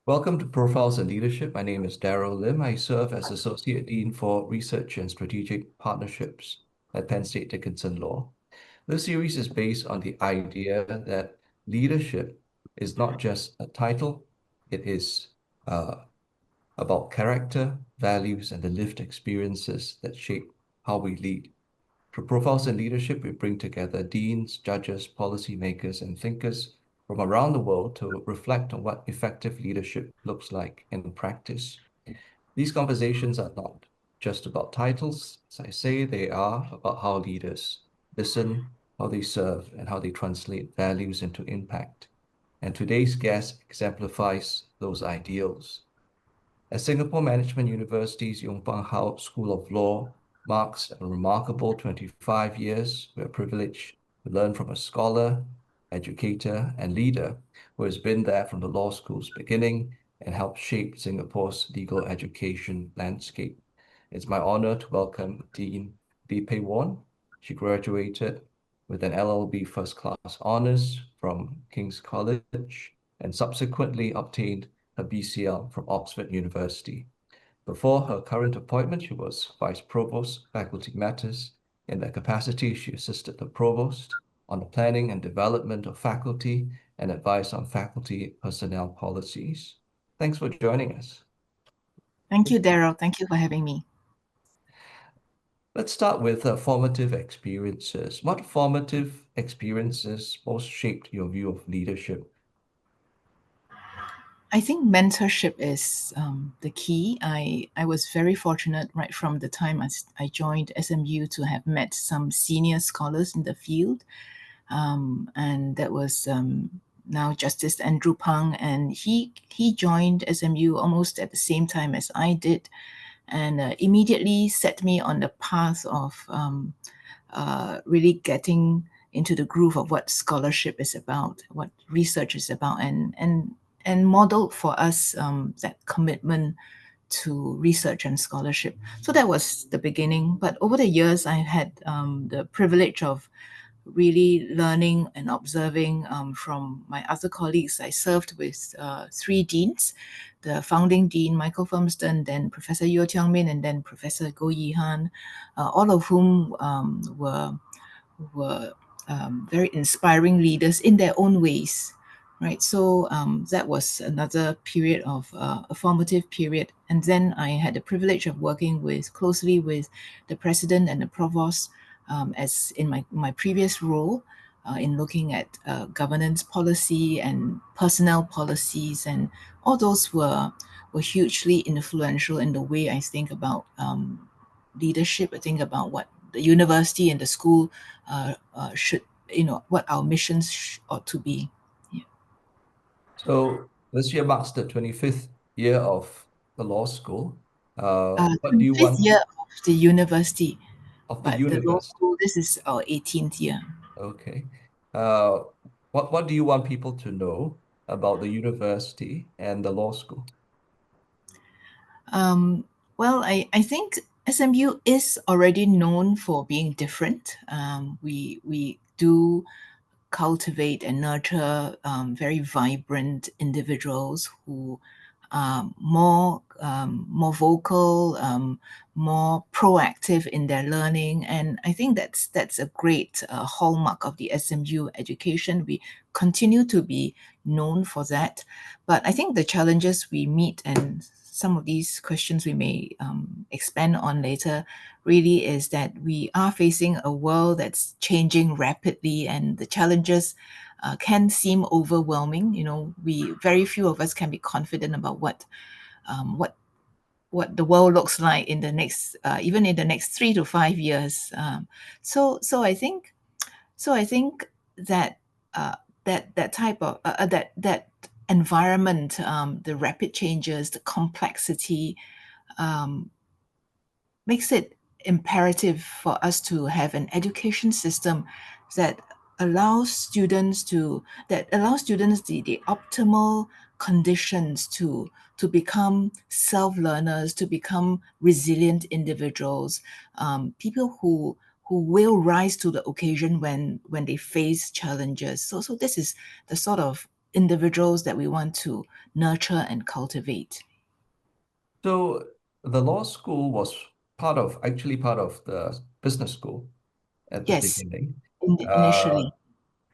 Welcome to Profiles in Leadership. My name is Daryl Lim. I serve as Associate Dean for Research and Strategic Partnerships at Penn State Dickinson Law. This series is based on the idea that leadership is not just a title, it is about character, values, and the lived experiences that shape how we lead. For Profiles in Leadership, we bring together deans, judges, policymakers, and thinkers from around the world to reflect on what effective leadership looks like in practice. These conversations are not just about titles. As I say, they are about how leaders listen, how they serve, and how they translate values into impact. And today's guest exemplifies those ideals. At Singapore Management University's Yong Pang Hao School of Law marks a remarkable 25 years. We're privileged to learn from a scholar, educator, and leader who has been there from the law school's beginning and helped shape Singapore's legal education landscape. It's my honor to welcome Dean Pey Woan. She graduated with an LLB First Class Honours from King's College and subsequently obtained her BCL from Oxford University. Before her current appointment, she was Vice Provost, Faculty Matters. In that capacity, she assisted the Provost on the planning and development of faculty and advised on faculty personnel policies. Thanks for joining us. Thank you, Daryl. Thank you for having me. Let's start with formative experiences. What formative experiences most shaped your view of leadership? I think mentorship is the key. I was very fortunate right from the time I joined SMU to have met some senior scholars in the field. And that was now Justice Andrew Pang. And he joined SMU almost at the same time as I did, and immediately set me on the path of really getting into the groove of what scholarship is about, what research is about, and modeled for us that commitment to research and scholarship. So that was the beginning. But over the years, I had the privilege of really learning and observing from my other colleagues. I served with three deans, the founding dean, Michael Firmston, then Professor Yeo Tiong Min, and then Professor Goh Yi Han, all of whom were very inspiring leaders in their own ways. Right, so that was another period of a formative period, and then I had the privilege of working closely with the president and the provost, as in my previous role, in looking at governance policy and personnel policies, and all those were hugely influential in the way I think about leadership. I think about what the university and the school should, what our missions ought to be. So this year marks the 25th year of the law school. What do you 25th want year of the university, of the but the law university? school, this is our 18th year. Okay. Uh, what do you want people to know about the university and the law school? Well, I think SMU is already known for being different. We do cultivate and nurture very vibrant individuals who are more vocal, more proactive in their learning, and I think that's a great hallmark of the SMU education. We continue to be known for that, but I think the challenges we meet, and some of these questions we may expand on later, really is that we are facing a world that's changing rapidly, and the challenges can seem overwhelming. Very few of us can be confident about what the world looks like in the next, even in the next 3 to 5 years. So I think that that type of that environment, the rapid changes, the complexity, um, makes it imperative for us to have an education system that allows students the optimal conditions to become self-learners, to become resilient individuals, people who will rise to the occasion when they face challenges. So this is the sort of individuals that we want to nurture and cultivate. So the law school was actually part of the business school at the Yes, beginning, uh, initially.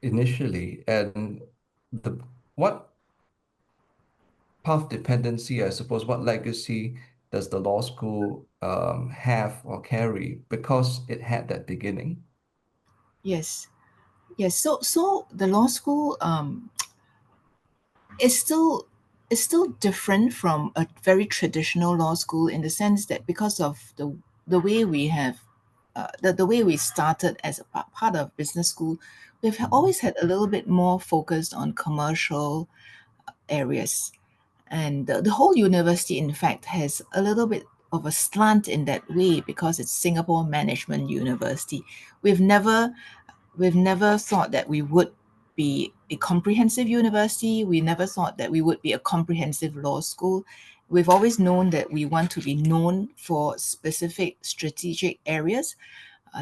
initially, and the what path dependency, I suppose, what legacy does the law school have or carry because it had that beginning? Yes, yes. So the law school is still different from a very traditional law school in the sense that because of the way we have the way we started as a part of business school, we've Mhm. always had a little bit more focused on commercial areas. And the whole university, in fact, has a little bit of a slant in that way because it's Singapore Management University. We've never we've never thought that we would be a comprehensive university. We never thought that we would be a comprehensive law school. We've always known that we want to be known for specific strategic areas,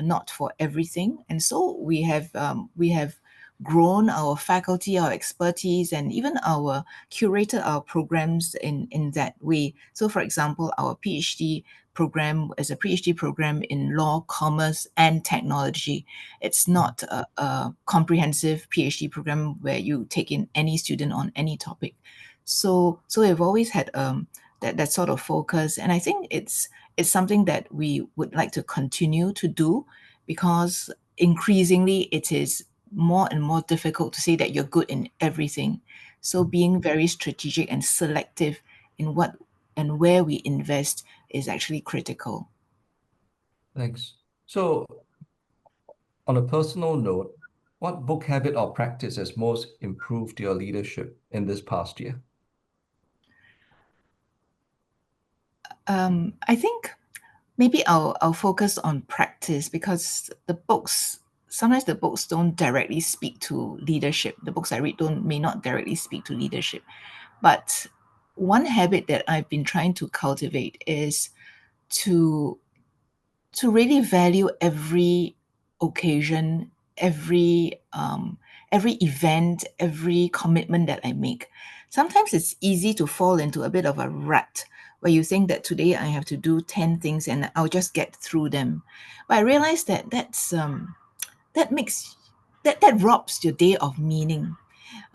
not for everything. And so we have grown our faculty, our expertise, and even our curated our programs in that way. So, for example, our PhD program is a PhD program in law, commerce, and technology. It's not a comprehensive PhD program where you take in any student on any topic. So we've always had that sort of focus, and I think it's something that we would like to continue to do because increasingly it is more and more difficult to say that you're good in everything. So being very strategic and selective in what and where we invest is actually critical. Thanks. So, on a personal note, what book habit or practice has most improved your leadership in this past year? I think maybe I'll focus on practice because the books sometimes the books don't directly speak to leadership. The books I read don't may not directly speak to leadership. But one habit that I've been trying to cultivate is to really value every occasion, every event, every commitment that I make. Sometimes it's easy to fall into a bit of a rut where you think that today I have to do 10 things and I'll just get through them. But I realize that that makes that robs your day of meaning.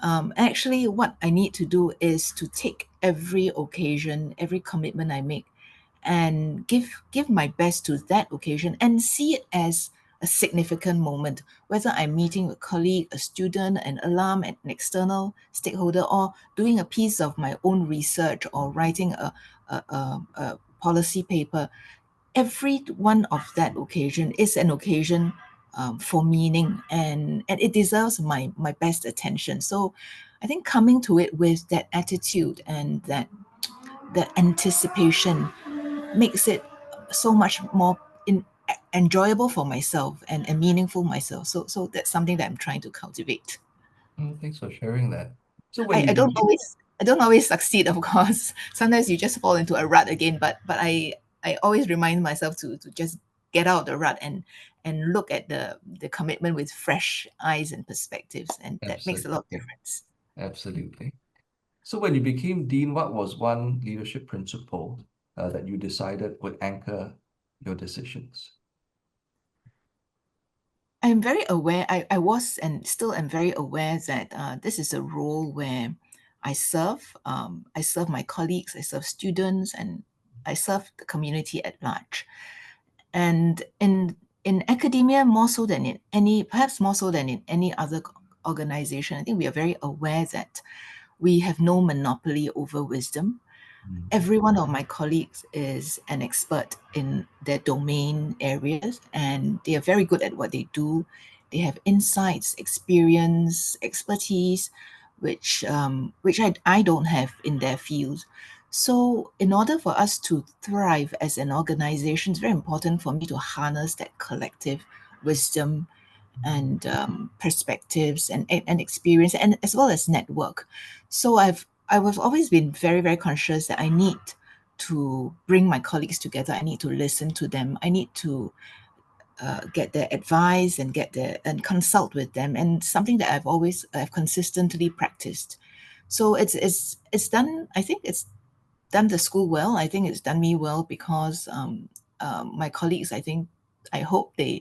Actually, what I need to do is to take every occasion, every commitment I make, and give my best to that occasion and see it as a significant moment, whether I'm meeting a colleague, a student, an alum, an external stakeholder, or doing a piece of my own research or writing a policy paper. Every one of that occasion is an occasion for meaning, and it deserves my best attention. So I think coming to it with that attitude and that anticipation makes it so much more enjoyable for myself and meaningful myself. So that's something that I'm trying to cultivate. Thanks for sharing that. So when I, you I don't begin, always I don't always succeed, of course. Sometimes you just fall into a rut again, but I always remind myself to just get out of the rut and look at the commitment with fresh eyes and perspectives, and that makes a lot of absolutely, difference. absolutely. So when you became dean, what was one leadership principle that you decided would anchor your decisions? I'm very aware, I was and still am very aware that this is a role where I serve my colleagues, I serve students, and I serve the community at large. And in academia, more so than in any, perhaps more so than in any other organization, I think we are very aware that we have no monopoly over wisdom. Mm. Every one of my colleagues is an expert in their domain areas and they are very good at what they do. They have insights, experience, expertise, which I don't have in their field. So, in order for us to thrive as an organization, it's very important for me to harness that collective wisdom and perspectives and experience and as well as network. So I've always been very, very conscious that I need to bring my colleagues together. I need to listen to them. I need to get their advice and get their and consult with them. And something that I've consistently practiced. So it's done. I think it's done the school well. I think it's done me well because my colleagues, I hope they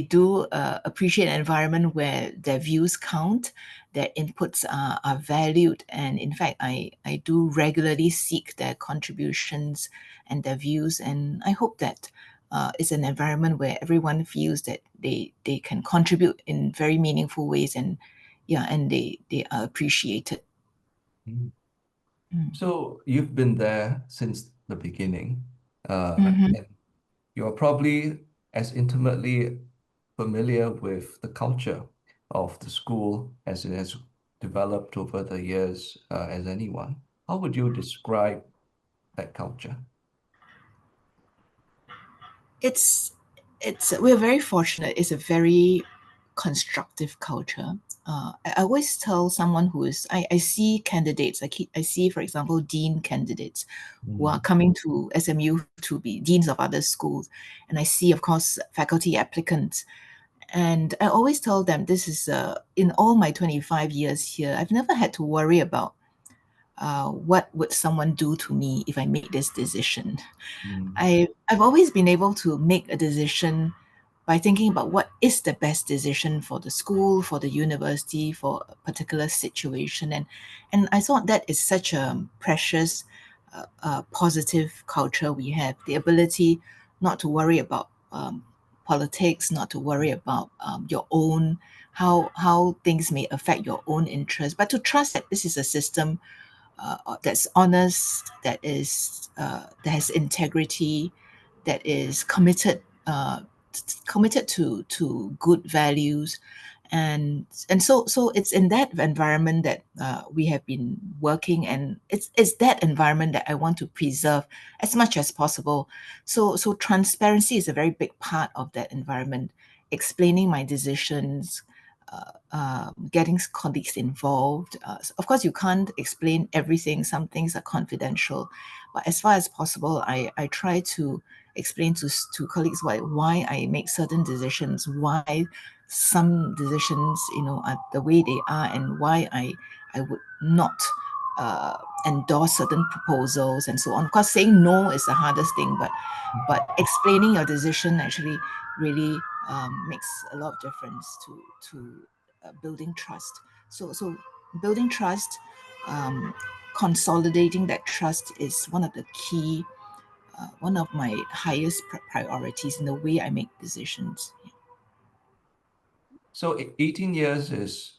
do appreciate an environment where their views count, their inputs are valued, and in fact, I do regularly seek their contributions and their views, and I hope that it's an environment where everyone feels that they can contribute in very meaningful ways, and yeah, and they are appreciated. Mm. Mm. So you've been there since the beginning, Mhm. and you're probably as intimately familiar with the culture of the school as it has developed over the years, as anyone. How would you describe that culture? it's we're very fortunate. It's a very constructive culture. I always tell someone who is I see candidates. I see, for example, dean candidates who are Mm, coming to SMU to be deans of other schools, and I see, of course, faculty applicants. And I always tell them this is in all my 25 years here, I've never had to worry about what would someone do to me if I made this decision. mm, I've always been able to make a decision by thinking about what is the best decision for the school, for the university, for a particular situation, and I thought that is such a precious, positive culture we have. The ability not to worry about politics, not to worry about your own how things may affect your own interests, but to trust that this is a system that's honest, that has integrity, that is committed to good values, and so it's in that environment that we have been working, and it's that environment that I want to preserve as much as possible. So transparency is a very big part of that environment. Explaining my decisions, getting colleagues involved. Of course, you can't explain everything. Some things are confidential, but as far as possible, I try to explain to colleagues why I make certain decisions, why some decisions, are the way they are, and why I would not uh, endorse certain proposals and so on. Of course, saying no is the hardest thing, but explaining your decision actually really makes a lot of difference to building trust. So building trust, um, consolidating that trust is one of the key, one of my highest priorities in the way I make decisions. So 18 years is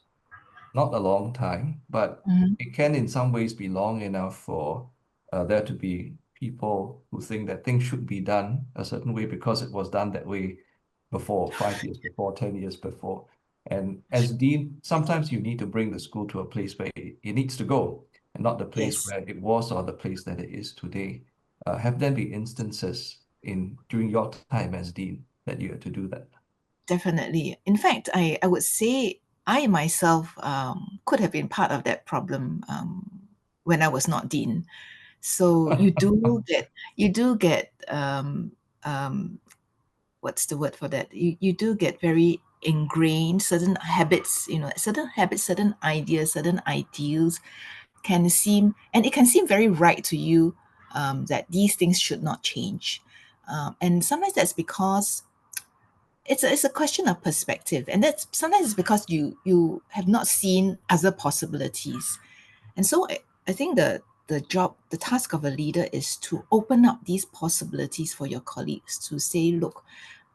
not a long time, but Mhm. it can in some ways be long enough for there to be people who think that things should be done a certain way because it was done that way before, 5 years before, 10 years before. And as dean, sometimes you need to bring the school to a place where it needs to go and not the place Yes. where it was or the place that it is today. Have there been instances during your time as dean that you had to do that? Definitely. In fact, I would say I myself could have been part of that problem when I was not dean. So you do get what's the word for that? You do get very ingrained certain habits, certain ideas, certain ideals can seem, and it can seem very right to you, that these things should not change. And sometimes that's because it's a question of perspective, and that's sometimes it's because you have not seen other possibilities. And so I think the task of a leader is to open up these possibilities for your colleagues to say, look,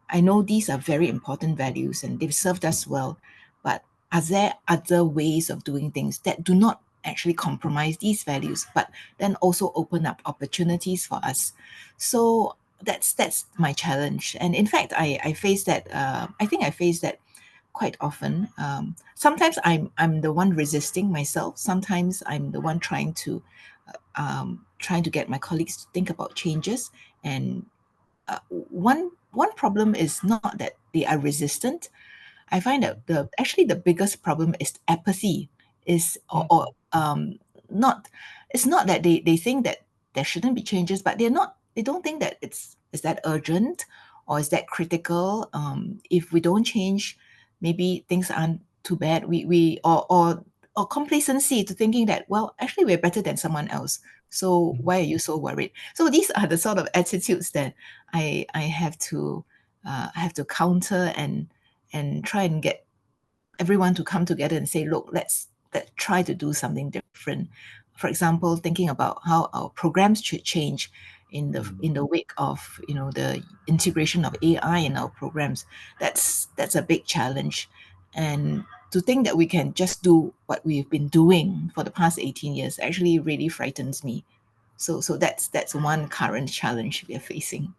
I know these are very important values and they've served us well, but are there other ways of doing things that do not actually compromise these values, but then also open up opportunities for us? So that's my challenge. And in fact, I face that. I think I face that quite often. Sometimes I'm the one resisting myself. Sometimes I'm the one trying to get my colleagues to think about changes. And one problem is not that they are resistant. I find that the biggest problem is apathy. Is or not. It's not that they think that there shouldn't be changes, but they don't think that is that urgent or is that critical. If we don't change, maybe things aren't too bad. We or or complacency to thinking that, well, actually we're better than someone else. So why are you so worried? So these are the sort of attitudes that I have to counter and try and get everyone to come together and say, look, let's try to do something different. For example, thinking about how our programs should change in the wake of the integration of AI in our programs. That's a big challenge, and to think that we can just do what we've been doing for the past 18 years actually really frightens me. So that's one current challenge we are facing.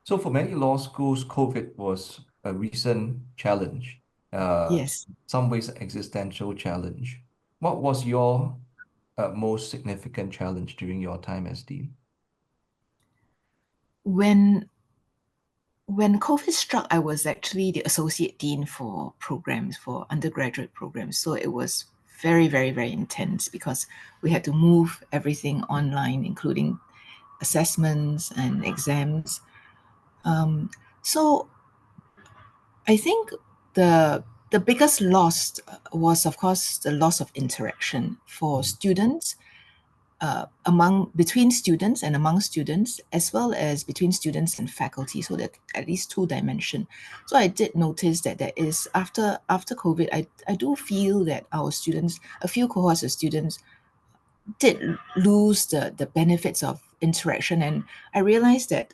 So for many law schools, COVID was a recent challenge, Yes. some ways existential challenge. What was your most significant challenge during your time as dean? When COVID struck, I was actually the associate dean for programs, for undergraduate programs. So it was very, very, very intense because we had to move everything online, including assessments and exams. So I think the biggest loss was, of course, the loss of interaction for Mm. students, between students and among students, as well as between students and faculty. So that at least two dimension. So I did notice that there is, after COVID, I do feel that our students, a few cohorts of students, did lose the benefits of interaction, and I realized that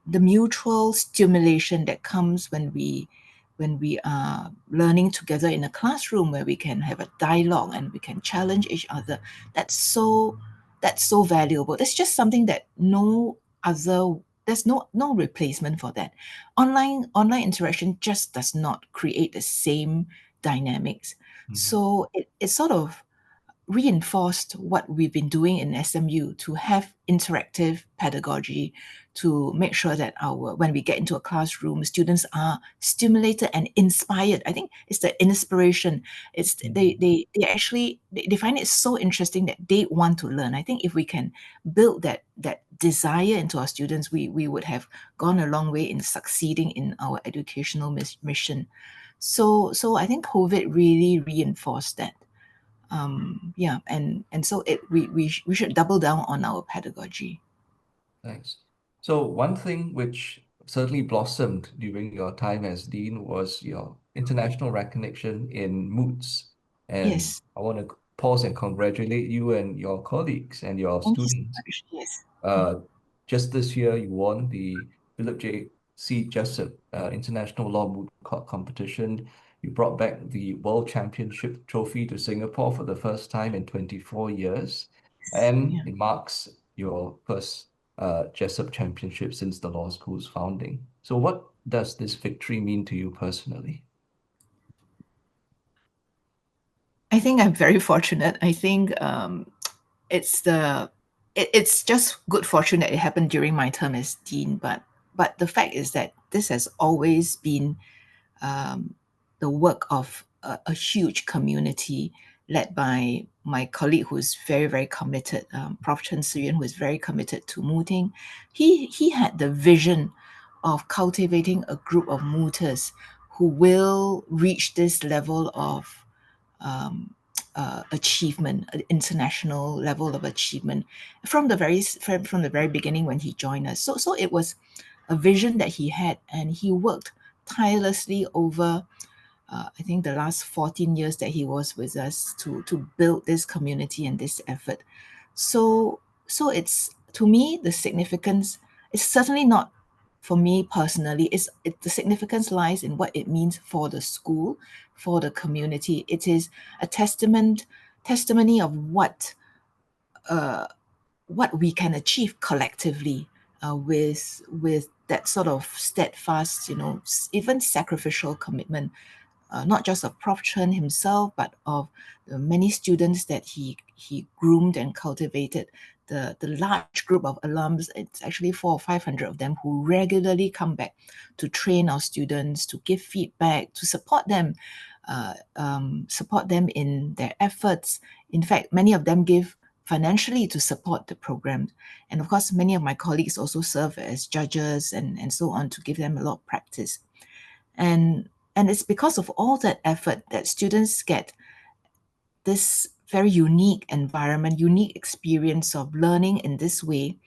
the mutual stimulation that comes when we are learning together in a classroom where we can have a dialogue and we can challenge each other, that's so that's so valuable. That's just something that no other there's no replacement for that. Online interaction just does not create the same dynamics. Mhm. So it sort of reinforced what we've been doing in SMU to have interactive pedagogy, to make sure that when we get into a classroom, students are stimulated and inspired. I think it's the inspiration. It's Mhm. they actually they find it so interesting that they want to learn. I think if we can build that desire into our students, we would have gone a long way in succeeding in our educational mission. So I think COVID really reinforced that. Yeah, and so we should double down on our pedagogy. Thanks. So one thing which certainly blossomed during your time as dean was your international recognition in moots. And Yes, I want to pause and congratulate you and your colleagues and your thank you so students. much. Yes. Uh, just this year, you won the Philip J. C. Jessup International Law Moot Court Competition. You brought back the World Championship trophy to Singapore for the first time in 24 years. And Yeah. it marks your first Jessup Championship since the law school's founding. So what does this victory mean to you personally? I think I'm very fortunate. I think it's it's just good fortune that it happened during my term as dean. But the fact is that this has always been um, the work of a huge community led by my colleague who is very, very committed, Prof. Chen Siyuan, who is very committed to mooting. He had the vision of cultivating a group of mooters who will reach this level of um, achievement, an international level of achievement from the very beginning when he joined us. So it was a vision that he had, and he worked tirelessly over I think the last 14 years that he was with us to build this community and this effort. So it's, to me, the significance is certainly not for me personally. The significance lies in what it means for the school, for the community. It is a testimony of uh, what we can achieve collectively with that sort of steadfast, even sacrificial commitment, not just of Prof. Chen himself, but of the many students that he groomed and cultivated. The large group of alums, it's actually 400 or 500 of them who regularly come back to train our students, to give feedback, to support them in their efforts. In fact, many of them give financially to support the program. And of course, many of my colleagues also serve as judges and so on to give them a lot of practice. And And it's because of all that effort that students get this very unique environment, unique experience of learning in this way.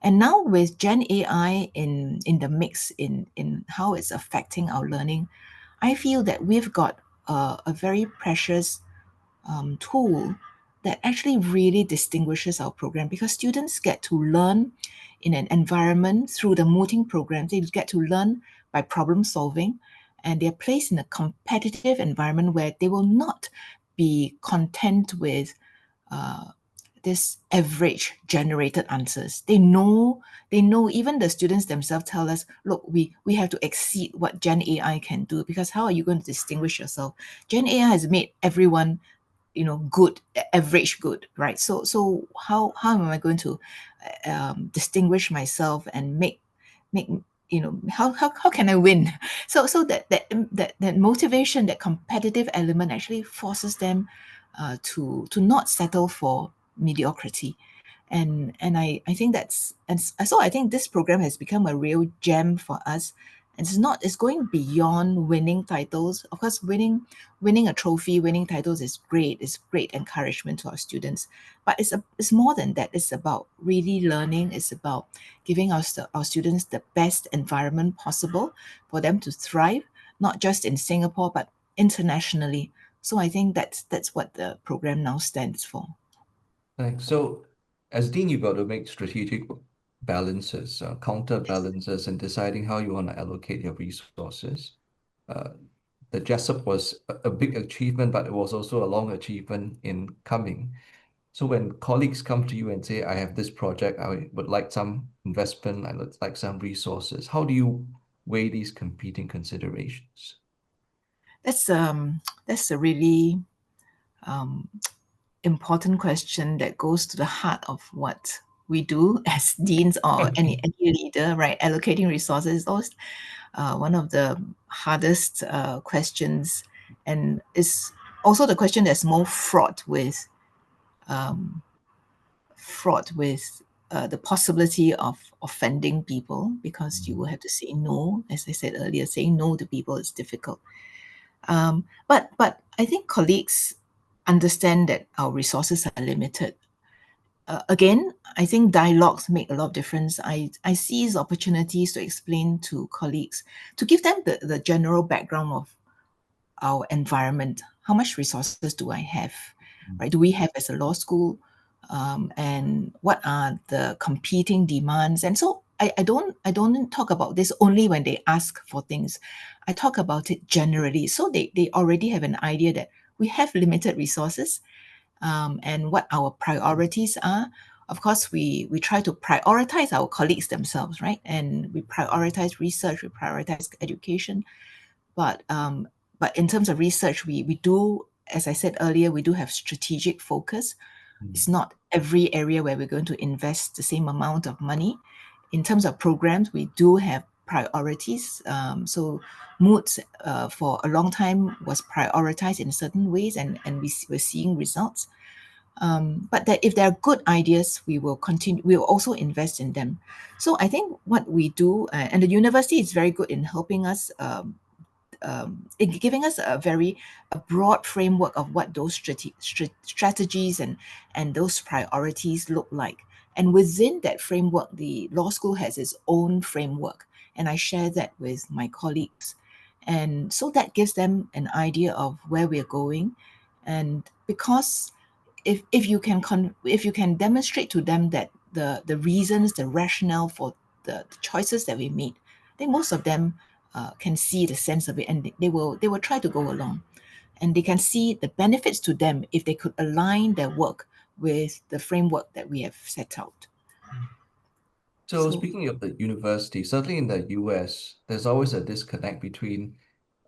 And now with Gen AI in the mix, in how it's affecting our learning, I feel that we've got a very precious tool that actually really distinguishes our program, because students get to learn in an environment through the Mooting program. They get to learn by problem solving, and they're placed in a competitive environment where they will not be content with uh, this average generated answers. They know, even the students themselves tell us, look, we have to exceed what Gen AI can do, because how are you going to distinguish yourself? Gen AI has made everyone, good, average good, right? So how am I going to distinguish myself and make how can I win? So that motivation, that competitive element actually forces them to not settle for mediocrity. And I think that's, and so I think this program has become a real gem for us. And it's going beyond winning titles. Of course, winning a trophy, winning titles is great. It's great encouragement to our students. But it's more than that. It's about really learning. It's about giving our students the best environment possible for them to thrive, not just in Singapore, but internationally. So I think that's what the program now stands for. Thanks. So, as dean, you've got to make strategic balances, counter balances, and deciding how you want to allocate your resources. Uh, the Jessup was a big achievement, but it was also a long achievement in coming. So when colleagues come to you and say, I have this project, I would like some investment, I would like some resources, how do you weigh these competing considerations? That's a really um, important question that goes to the heart of what we do as deans or any leader, right? Allocating resources is always one of the hardest questions, and is also the question that's more um, fraught with the possibility of offending people, because you will have to say no. As I said earlier, saying no to people is difficult. But I think colleagues understand that our resources are limited. Again, I think dialogues make a lot of difference. I seize opportunities to explain to colleagues, to give them the general background of our environment. How much resources do I have, right? Do we have as a law school? And what are the competing demands? And so I don't talk about this only when they ask for things. I talk about it generally, so they already have an idea that we have limited resources, and what our priorities are. Of course, we try to prioritize our colleagues themselves, right? And we prioritize research, we prioritize education. But in terms of research, we do, as I said earlier, we do have strategic focus. It's not every area where we're going to invest the same amount of money. In terms of programs, we do have priorities. So moods for a long time was prioritized in certain ways, and we're seeing results. But that if there are good ideas, we will continue. We will also invest in them. So I think what we do, and the university is very good in helping us, in giving us a broad framework of what those strategies and those priorities look like. And within that framework, the law school has its own framework, and I share that with my colleagues. And so that gives them an idea of where we're going. And because if you can demonstrate to them that the reasons, the rationale for the choices that we made, I think most of them can see the sense of it, and they will try to go along, and they can see the benefits to them if they could align their work with the framework that we have set out. So So speaking of the university, certainly in the US, there's always a disconnect between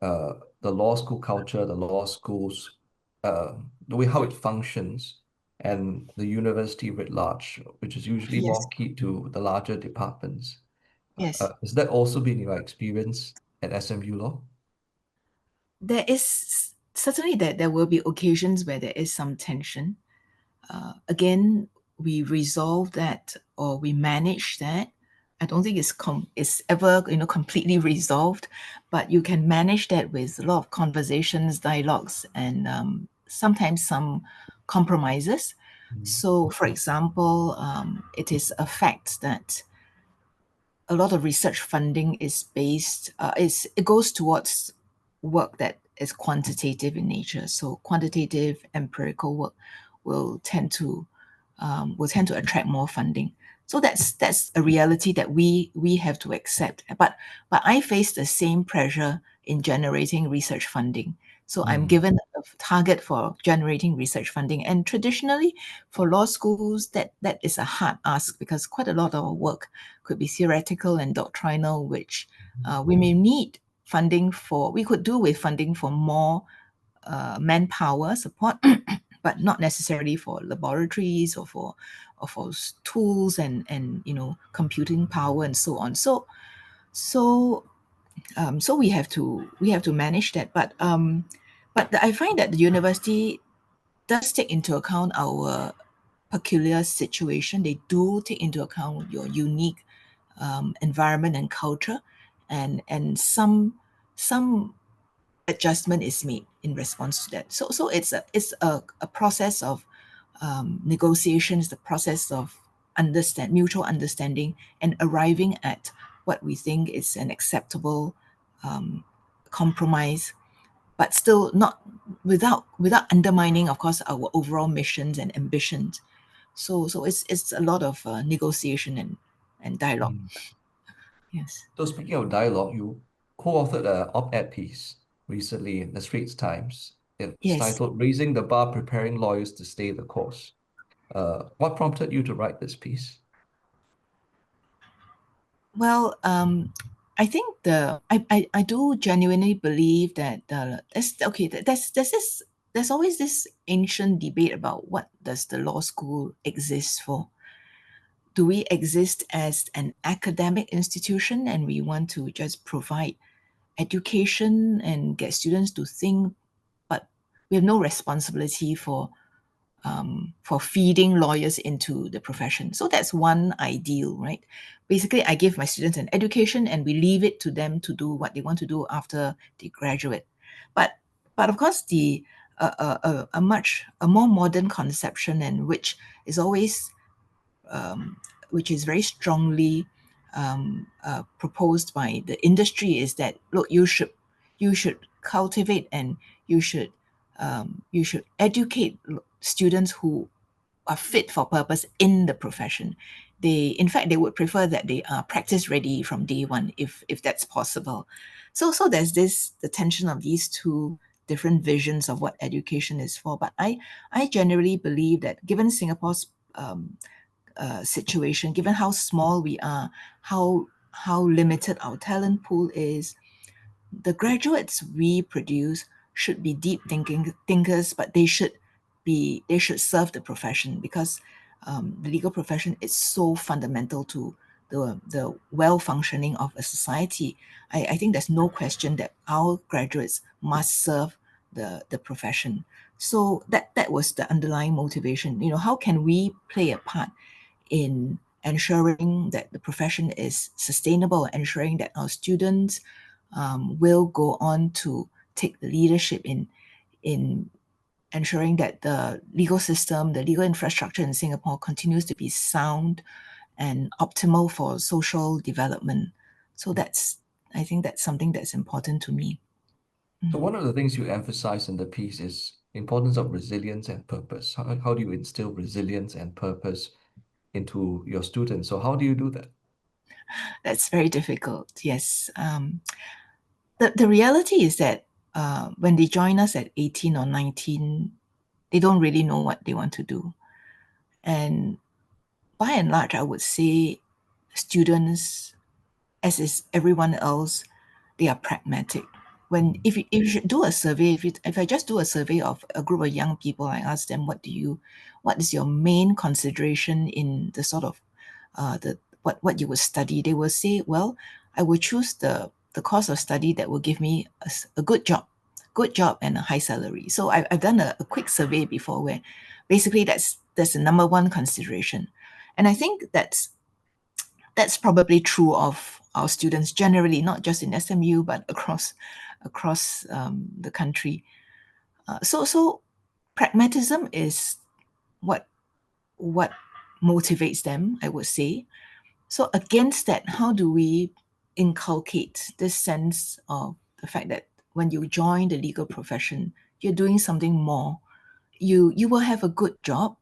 the law school culture, the law school's the way how it functions, and the university writ large, which is usually yes, more key to the larger departments. yes, Has that also been your experience at SMU Law? there is certainly that there will be occasions where there is some tension. Again, we resolve that, or we manage that I don't think it's ever completely resolved, but you can manage that with a lot of conversations, dialogues, and sometimes some compromises. So, for example, it is a fact that a lot of research funding is based, it goes towards work that is quantitative in nature. So quantitative empirical work will tend to attract more funding. So that's a reality that we have to accept. But I face the same pressure in generating research funding. So I'm given a target for generating research funding, and traditionally for law schools that is a hard ask, because quite a lot of our work could be theoretical and doctrinal, which we may need funding for. We could do with funding for more manpower support, but not necessarily for laboratories or for tools and computing power and so on. So we have to manage that. But I find that the university does take into account our peculiar situation. They do take into account your unique environment and culture, and some adjustment is made in response to that. So it's a process of negotiations, the process of mutual understanding, and arriving at what we think is an acceptable compromise, but still not without undermining, of course, our overall missions and ambitions. So it's a lot of negotiation and dialogue. Yes. So speaking of dialogue, you co-authored an op-ed piece recently in the Straits Times. It's Yes. titled "Raising the Bar, Preparing Lawyers to Stay the Course." What prompted you to write this piece? Well, I think I do genuinely believe that there's always this ancient debate about what does the law school exist for. Do we exist as an academic institution and we want to just provide education and get students to think, but we have no responsibility for feeding lawyers into the profession? So that's one ideal, right? Basically, I give my students an education and we leave it to them to do what they want to do after they graduate. But of course, the a more modern conception, and which is very strongly proposed by the industry, is that, look, you should cultivate and you should educate students who are fit for purpose in the profession. In fact, they would prefer that they are practice ready from day one, if that's possible. So there's the tension of these two different visions of what education is for. But I generally believe that, given Singapore's situation, given how small we are, how limited our talent pool is, the graduates we produce should be deep thinkers, but they should serve the profession, because the legal profession is so fundamental to the well functioning of a society. I think there's no question that our graduates must serve the profession. So that was the underlying motivation. How can we play a part in ensuring that the profession is sustainable, ensuring that our students will go on to take the leadership in ensuring that the legal system, the legal infrastructure in Singapore continues to be sound and optimal for social development. So I think that's something that's important to me. So one of the things you emphasize in the piece is importance of resilience and purpose. How do you instill resilience and purpose into your students? So how do you do that? That's very difficult. Yes. The reality is that when they join us at 18 or 19, they don't really know what they want to do. And by and large, I would say students, as is everyone else, they are pragmatic. If you should do a survey, if I just do a survey of a group of young people, I ask them, what is your main consideration in the sort of what you would study? They will say, well, I will choose the course of study that will give me a good job and a high salary. So I've done a quick survey before, where basically that's the number one consideration. And I think that's probably true of our students generally, not just in SMU, but across the country. So pragmatism is what motivates them, I would say. So against that, how do we inculcate this sense of the fact that when you join the legal profession, you're doing something more. You will have a good job,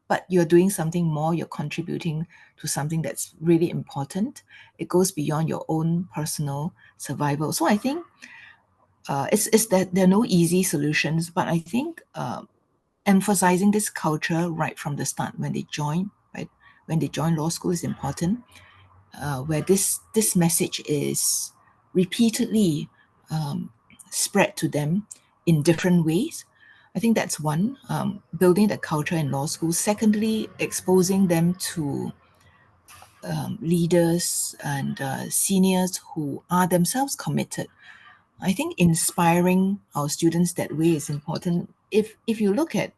but you're doing something more. You're contributing to something that's really important. It goes beyond your own personal survival. So I think it's that there are no easy solutions, but I think emphasizing this culture right from the start when they join, right, when they join law school is important. Where this message is repeatedly spread to them in different ways. I think that's one, building the culture in law school. Secondly, exposing them to leaders and seniors who are themselves committed. I think inspiring our students that way is important. If you look at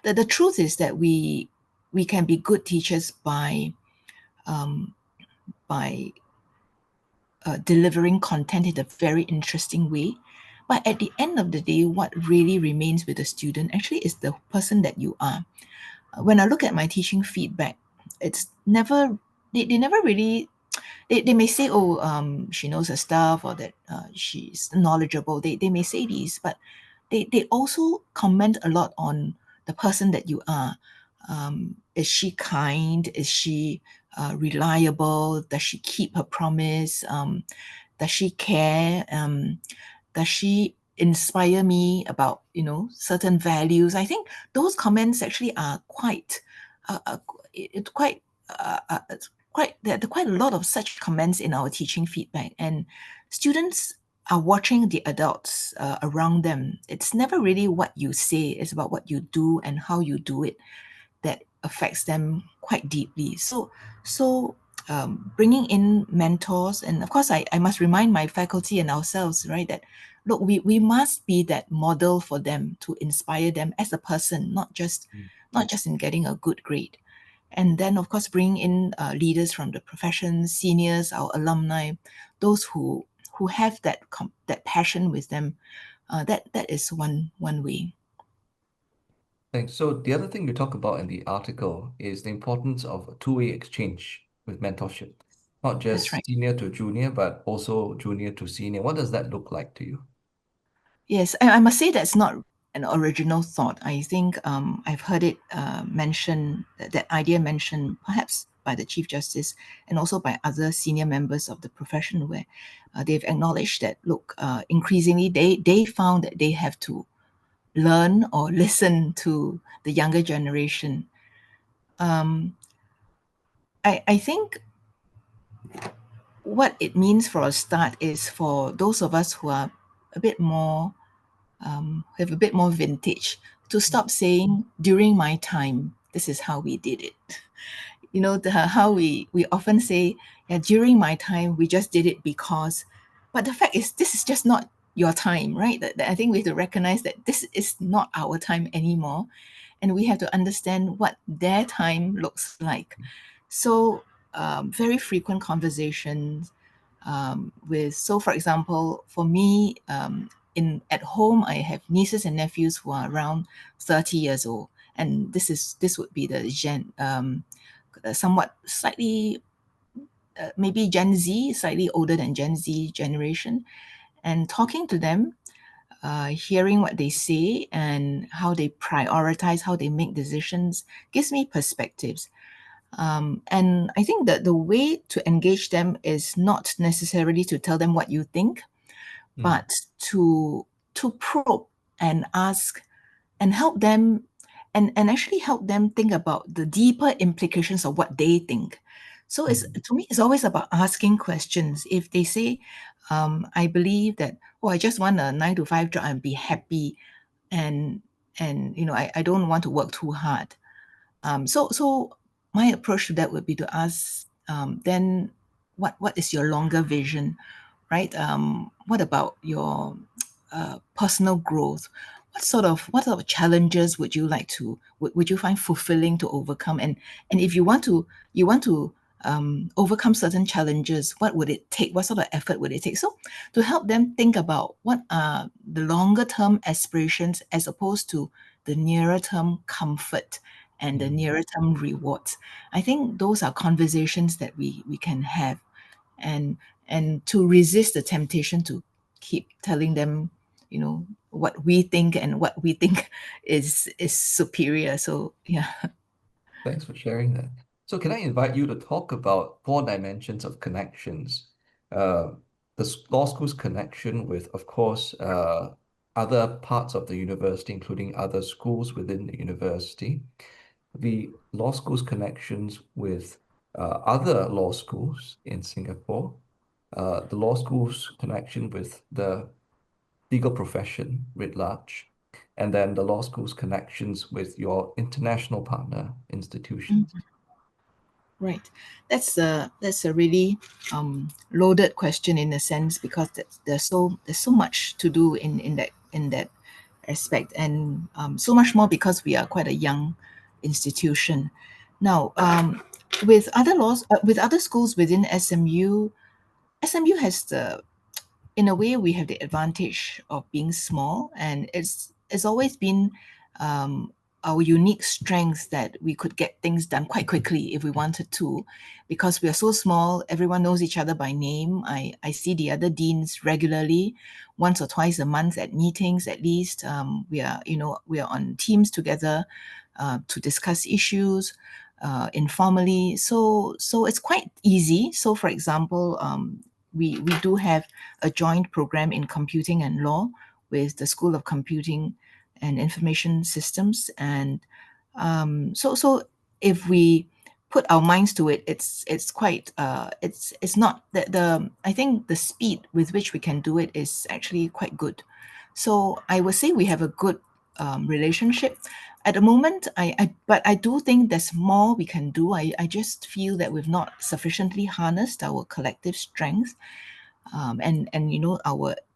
the truth is that we can be good teachers by delivering content in a very interesting way. But at the end of the day, what really remains with the student actually is the person that you are. When I look at my teaching feedback, it's never, they never really, they may say, oh, she knows her stuff, or that she's knowledgeable. They may say these, but they also comment a lot on the person that you are. Is she kind? Is she reliable? Does she keep her promise? Does she care? Does she inspire me about certain values? I think those comments actually are quite it's quite it's quite there are quite a lot of such comments in our teaching feedback, and students are watching the adults around them. It's never really what you say, it's about what you do and how you do it that affects them quite deeply. So bringing in mentors, and of course I must remind my faculty and ourselves, right, that look, we must be that model for them to inspire them as a person, not just in getting a good grade. And then of course bring in leaders from the profession, seniors, our alumni, those who have that passion with them. That is one way. Thanks. So the other thing you talk about in the article is the importance of a two-way exchange with mentorship, not That's just right. senior to junior, but also junior to senior. What does that look like to you? Yes, I must say that's not an original thought. I think I've heard it mentioned, that idea mentioned perhaps by the Chief Justice and also by other senior members of the profession, where they've acknowledged that, look, increasingly they found that they have to learn or listen to the younger generation. I think what it means for a start is for those of us who are a bit more have a bit more vintage, to stop saying during my time this is how we did it. How we often say, yeah, during my time we just did it because, but the fact is this is just not your time, right? That I think we have to recognize that this is not our time anymore, and we have to understand what their time looks like. So very frequent conversations so for example, for me, in at home, I have nieces and nephews who are around 30 years old, and this would be the somewhat slightly maybe Gen Z, slightly older than Gen Z generation, and talking to them, hearing what they say and how they prioritize, how they make decisions, gives me perspectives. And I think that the way to engage them is not necessarily to tell them what you think, but to probe and ask and help them, and actually help them think about the deeper implications of what they think. So it's, to me, it's always about asking questions. If they say, I believe that, oh, I just want a 9 to 5 job and be happy, and I don't want to work too hard. So my approach to that would be to ask, then what is your longer vision, right? What about your personal growth? What sort of challenges would you like to would you find fulfilling to overcome? And if you want to overcome certain challenges, what would it take? What sort of effort would it take? So to help them think about what are the longer term aspirations as opposed to the nearer term comfort and the nearer term rewards. I think those are conversations that we can have, and to resist the temptation to keep telling them, you know, what we think and what we think is superior. So yeah. Thanks for sharing that. So can I invite you to talk about 4 dimensions of connections? The law school's connection with, of course, other parts of the university, including other schools within the university, the law school's connections with other law schools in Singapore, the law school's connection with the legal profession writ large, and then the law school's connections with your international partner institutions. Right. That's a really loaded question in a sense, because there's so much to do in that aspect, and so much more because we are quite a young institution. Now, with other schools within SMU, SMU has the in a way we have the advantage of being small, and it's always been our unique strength that we could get things done quite quickly if we wanted to, because we are so small. Everyone knows each other by name. I see the other deans regularly, once or twice a month at meetings at least. We are on teams together to discuss issues informally. So it's quite easy. So for example, we do have a joint program in computing and law with the School of Computing and Information Systems, and so if we put our minds to it, it's quite it's not the I think the speed with which we can do it is actually quite good. So I would say we have a good relationship at the moment. But I do think there's more we can do. I just feel that we've not sufficiently harnessed our collective strength, and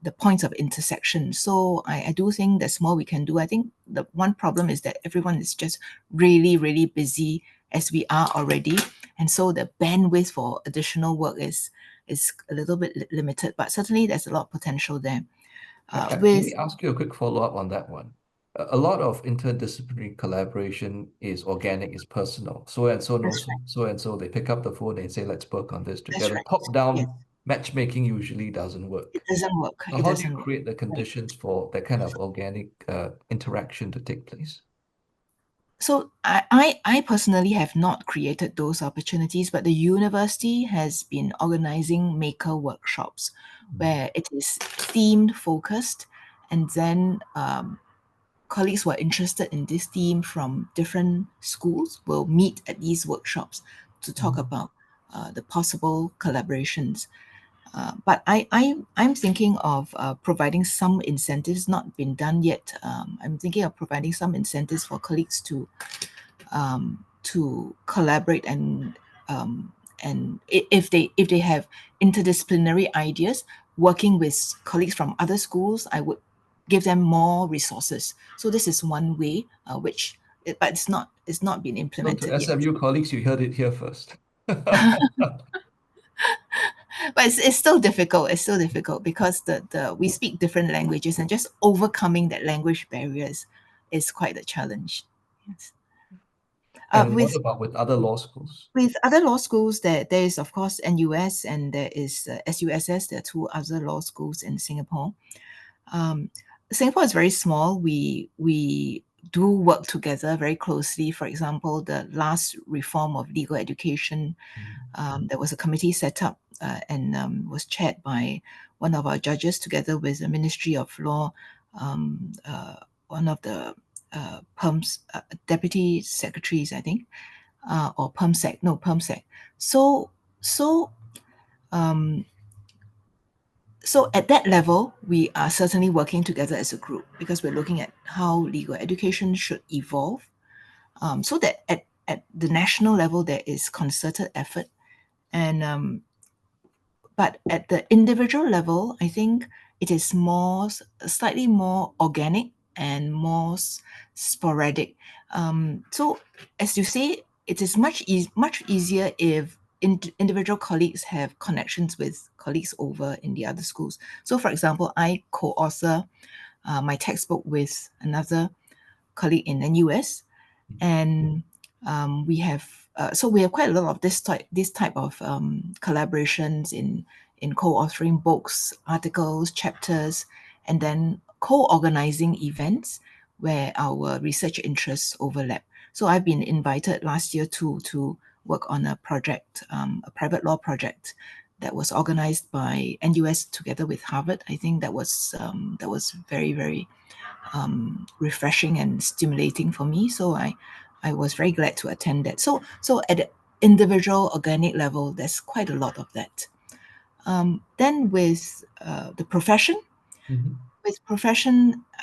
the points of intersection. So I do think there's more we can do. I think the one problem is that everyone is just really, really busy, as we are already, and so the bandwidth for additional work is a little bit limited. But certainly there's a lot of potential there. Let me ask you a quick follow-up on that one. A lot of interdisciplinary collaboration is organic, is personal. So and so knows so and so. They pick up the phone and say, let's work on this That's together. right. Yes. Top-down matchmaking usually doesn't It work. doesn't work. So It how do you doesn't work. create the Right. conditions for that kind of organic interaction to take place? So I personally have not created those opportunities, but the university has been organizing maker workshops where it is themed focused, and then colleagues who are interested in this theme from different schools will meet at these workshops to talk about the possible collaborations. But I'm thinking of providing some incentives, not been done yet. I'm thinking of providing some incentives for colleagues to collaborate, and if they have interdisciplinary ideas, working with colleagues from other schools, I would give them more resources. So this is one way, but it's not been So implemented to yet. SMU colleagues, you heard it here first. But it's still difficult. It's still difficult because the we speak different languages, and just overcoming that language barriers is quite a challenge. Yes. And what With about with other law schools? other law schools, there is of course NUS, and there is SUSS. There are two other law schools in Singapore. Um, Singapore is very small. We do work together very closely. For example, the last reform of legal education, there was a committee set up and was chaired by one of our judges together with the Ministry of Law, one of the deputy secretaries, I think, or PermSec. No, PermSec. So so um, so at that level, we are certainly working together as a group, because we're looking at how legal education should evolve, so that at the national level there is concerted effort, and but at the individual level, I think it is slightly more organic and more sporadic. So as you say, it is much easier if individual colleagues have connections with colleagues over in the other schools. So for example, I co-author my textbook with another colleague in NUS, and we have quite a lot of this type of collaborations in co-authoring books, articles, chapters, and then co-organizing events where our research interests overlap. So I've been invited last year to work on a project, a private law project that was organized by NUS together with Harvard. I think that was very, very refreshing and stimulating for me. So I was very glad to attend that. So at the individual organic level, there's quite a lot of that. Then with the profession,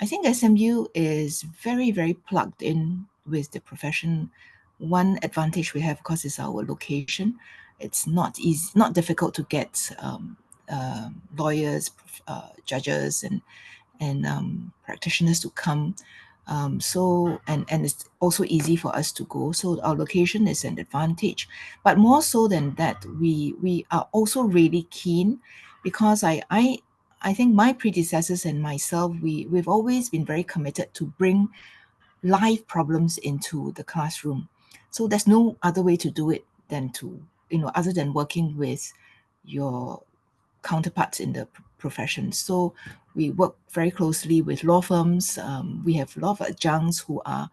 I think SMU is very, very plugged in with the profession. One advantage we have, of course, is our location. It's not easy, not difficult to get lawyers, judges, and practitioners to come. And it's also easy for us to go. So our location is an advantage. But more so than that, we are also really keen, because I think my predecessors and myself, we've always been very committed to bring live problems into the classroom. So there's no other way to do it than to, other than working with your counterparts in the profession. So we work very closely with law firms. We have a lot of adjuncts who are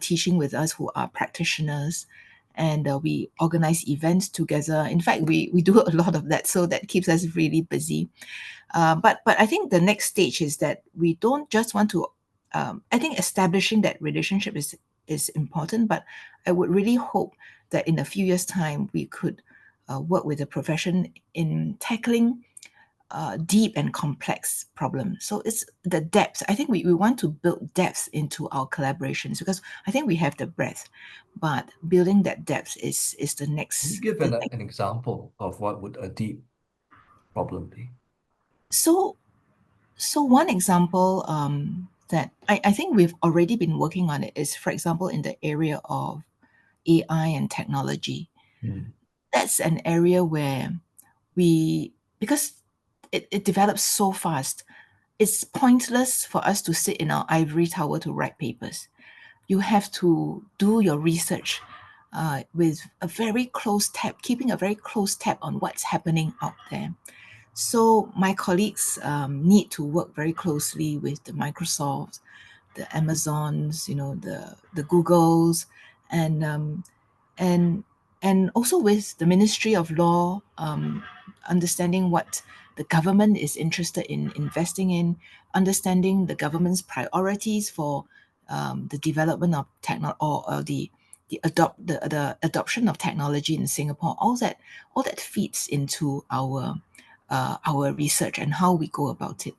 teaching with us, who are practitioners, and we organize events together. In fact, we do a lot of that, so that keeps us really busy. But I think the next stage is that we don't just want to. I think establishing that relationship is important, but I would really hope that in a few years' time we could work with the profession in tackling deep and complex problems. So it's the depth. I think we want to build depth into our collaborations, because I think we have the breadth, but building that depth is the next. Can you give an example of what would a deep problem be? So one example that I think we've already been working on it is, for example, in the area of AI and technology. That's an area where because it develops so fast, it's pointless for us to sit in our ivory tower to write papers. You have to do your research with a very close tab, keeping a very close tab on what's happening out there. So my colleagues need to work very closely with the Microsofts, the Amazons, the Googles, and also with the Ministry of Law, understanding what the government is interested in investing in, understanding the government's priorities for the development of the adoption of technology in Singapore. All that feeds into our research and how we go about it.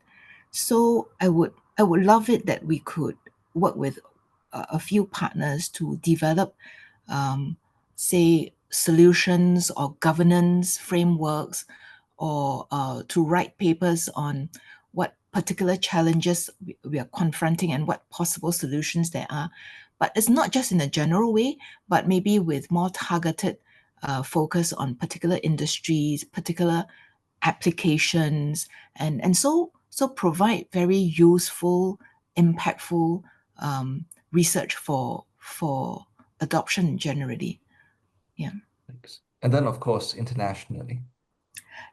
So I would love it that we could work with a few partners to develop, say, solutions or governance frameworks, or to write papers on what particular challenges we are confronting and what possible solutions there are. But it's not just in a general way, but maybe with more targeted focus on particular industries, particular applications, and so provide very useful, impactful research for adoption generally. Yeah. Thanks. And then, of course, internationally.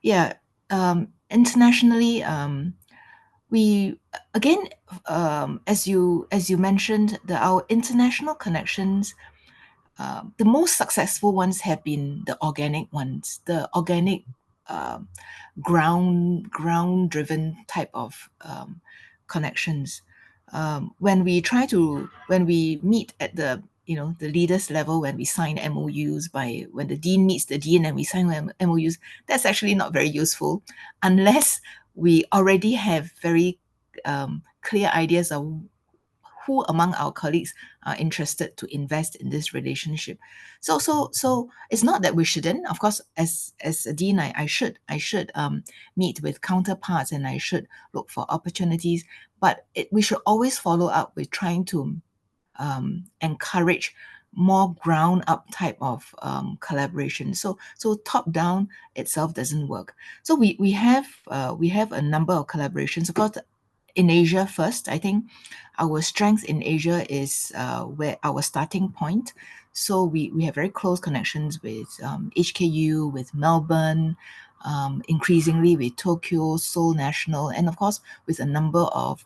Yeah. Internationally, we again, as you mentioned, our international connections, the most successful ones have been the organic ones, the organic ground driven type of connections. When we meet at the the leaders level, when we sign MOUs, when the dean meets the dean and we sign MOUs, that's actually not very useful unless we already have very clear ideas of who among our colleagues are interested to invest in this relationship. So it's not that we shouldn't. Of course, as a dean, I should meet with counterparts, and I should look for opportunities. But we should always follow up with trying to encourage more ground up type of collaboration. So top down itself doesn't work. So we have a number of collaborations. Of course, in Asia first, I think our strength in Asia is where our starting point. So we have very close connections with HKU, with Melbourne, increasingly with Tokyo, Seoul National, and of course with a number of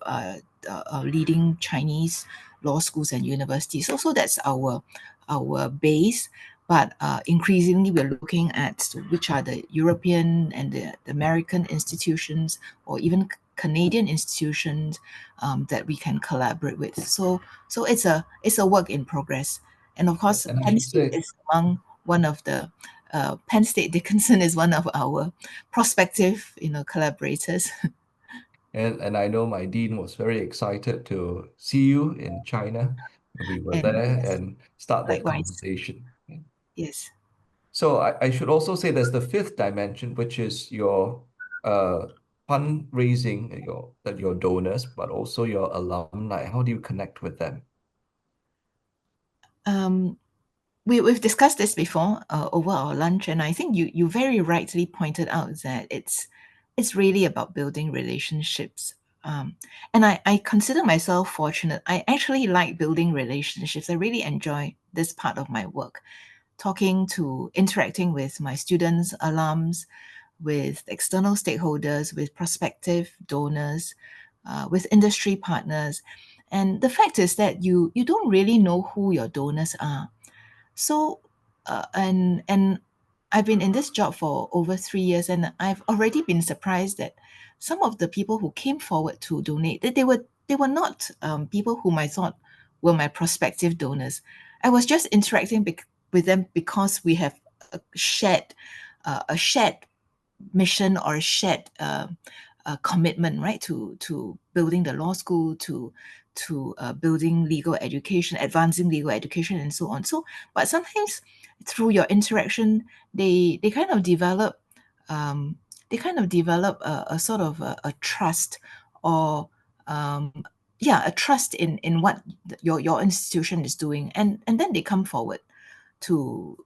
leading Chinese law schools and universities. So that's our base. But increasingly, we're looking at which are the European and the American institutions, or even Canadian institutions that we can collaborate with. So it's a work in progress. And of course, And I Penn should State say, is among one of the Penn State Dickinson is one of our prospective, collaborators. and I know my dean was very excited to see you in China. We were And there yes, and start that likewise, conversation. yes. So I should also say there's the fifth dimension, which is your uh, fundraising, your donors, but also your alumni. How do you connect with them? Um, we've discussed this before over our lunch, and I think you very rightly pointed out that it's really about building relationships. And I consider myself fortunate. I actually like building relationships. I really enjoy this part of my work, interacting with my students, alums, with external stakeholders, with prospective donors, with industry partners. And the fact is that you don't really know who your donors are. So, and I've been in this job for over 3 years, and I've already been surprised that some of the people who came forward to donate, they were not people whom I thought were my prospective donors. I was just interacting with them because we have a shared mission or a shared commitment, right, to building the law school, to building legal education, advancing legal education, and so on. So, but sometimes through your interaction, they kind of develop um, a sort of a trust, or yeah, a trust in what your institution is doing, and then they come forward to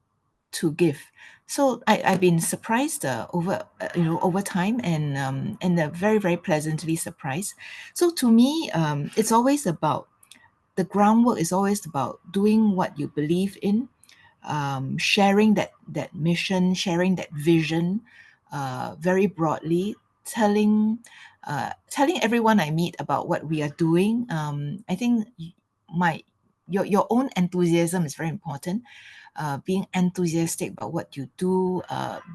give. So I've been surprised over time, and very very pleasantly surprised. So to me, it's always about the groundwork is always about doing what you believe in, sharing that mission, sharing that vision, very broadly, telling everyone I meet about what we are doing. I think my your own enthusiasm is very important. Being enthusiastic about what you do,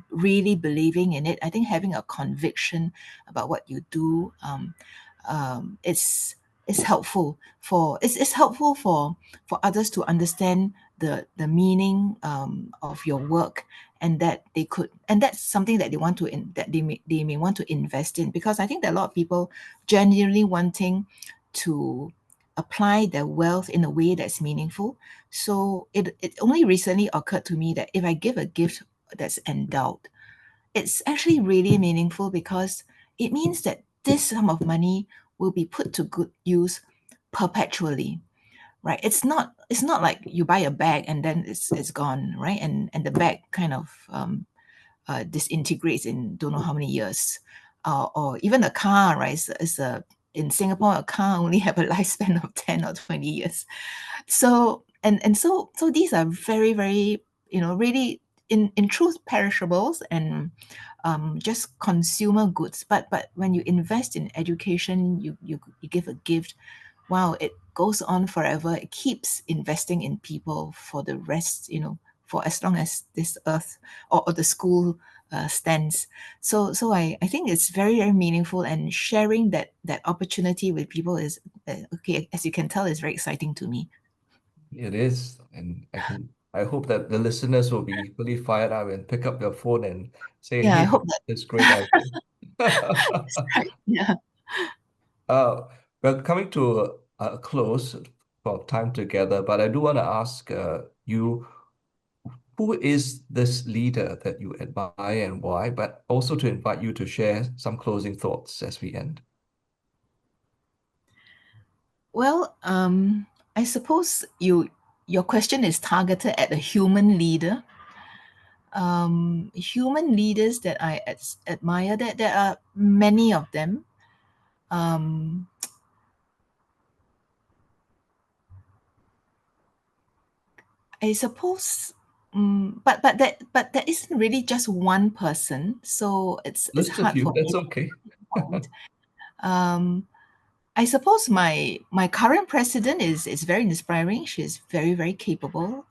really believing in it. I think having a conviction about what you do, it's helpful it's helpful for others to understand the meaning of your work, and that's something that they may want to invest in, because I think there are a lot of people genuinely wanting to apply their wealth in a way that's meaningful. So it only recently occurred to me that if I give a gift that's endowed, it's actually really meaningful, because it means that this sum of money will be put to good use perpetually, right? It's not like you buy a bag and then it's gone, right? And the bag kind of disintegrates in don't know how many years, or even a car, right? In Singapore, a car only have a lifespan of 10 or 20 years. So so these are very very really in truth perishables, and just consumer goods. But when you invest in education, you give a gift. Wow, it goes on forever. It keeps investing in people for the rest, for as long as this earth, or the school stands. So I think it's very very meaningful, and sharing that opportunity with people is okay. As you can tell, is very exciting to me. It is, and I hope that the listeners will be really fired up and pick up your phone and say, Yeah, I "Hey, hope that. this great idea." Right. Yeah. Uh, we're coming to a close for time together, but I do want to ask you, who is this leader that you admire and why? But also to invite you to share some closing thoughts as we end. Well, I suppose your question is targeted at a human leader. Human leaders that I admire, that there are many of them. I suppose, but there isn't really just one person, so it's List a hard few, for me that's to okay. pinpoint. I suppose my current president is very inspiring. She's very, very capable,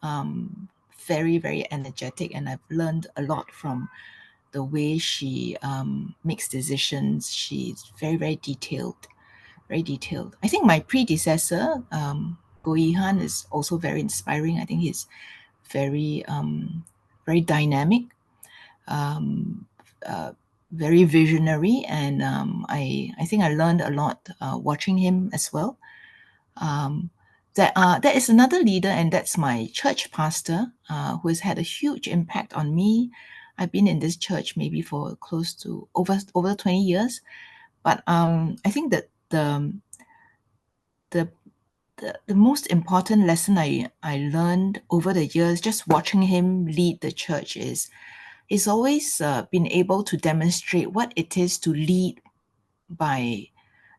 very, very energetic, and I've learned a lot from the way she makes decisions. She's very, very detailed, very detailed. I think my predecessor, Go Yihan, is also very inspiring. I think he's very, very dynamic, um, uh, very visionary, and I think I learned a lot watching him as well. Um, there is another leader, and that's my church pastor, who has had a huge impact on me. I've been in this church maybe for close to over 20 years, but I think that the the most important lesson I learned over the years just watching him lead the church is he's always been able to demonstrate what it is to lead by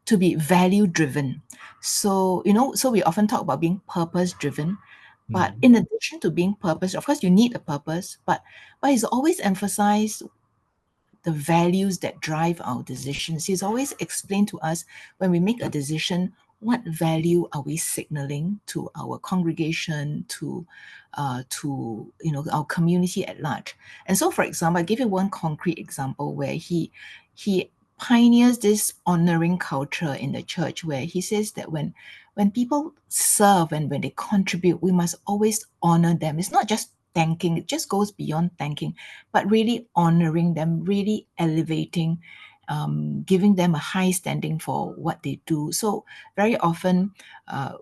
to be value driven. So, so we often talk about being purpose driven, but Mm, in addition to being purpose, of course, you need a purpose, but he's always emphasized the values that drive our decisions. He's always explained to us when we make a decision, what value are we signaling to our congregation, to our community at large. And so, for example, I give you one concrete example where he pioneers this honoring culture in the church, where he says that when people serve and when they contribute, we must always honor them. It's not just thanking, it just goes beyond thanking, but really honoring them, really elevating, giving them a high standing for what they do. So very often,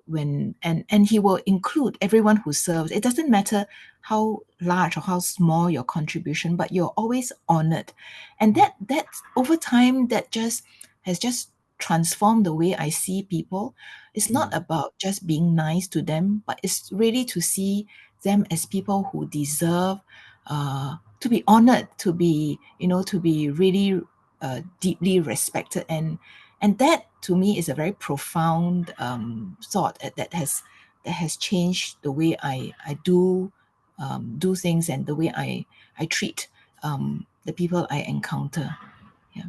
when and he will include everyone who serves. It doesn't matter how large or how small your contribution, but you're always honored, and that over time that just has just transformed the way I see people. It's not mm, about just being nice to them, but it's really to see them as people who deserve to be honored, to be really deeply respected, and that to me is a very profound thought that has changed the way I do things and the way I treat the people I encounter. Yeah.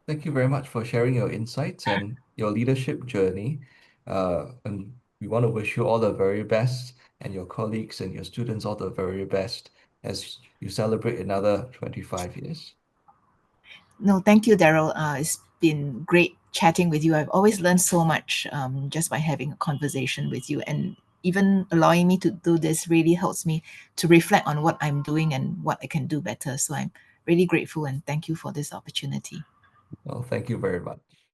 Thank you very much for sharing your insights and your leadership journey. And we want to wish you all the very best and your colleagues and your students all the very best as you celebrate another 25 years. No, thank you, Daryl. It's been great chatting with you. I've always learned so much just by having a conversation with you. And even allowing me to do this really helps me to reflect on what I'm doing and what I can do better. So I'm really grateful and thank you for this opportunity. Well, thank you very much.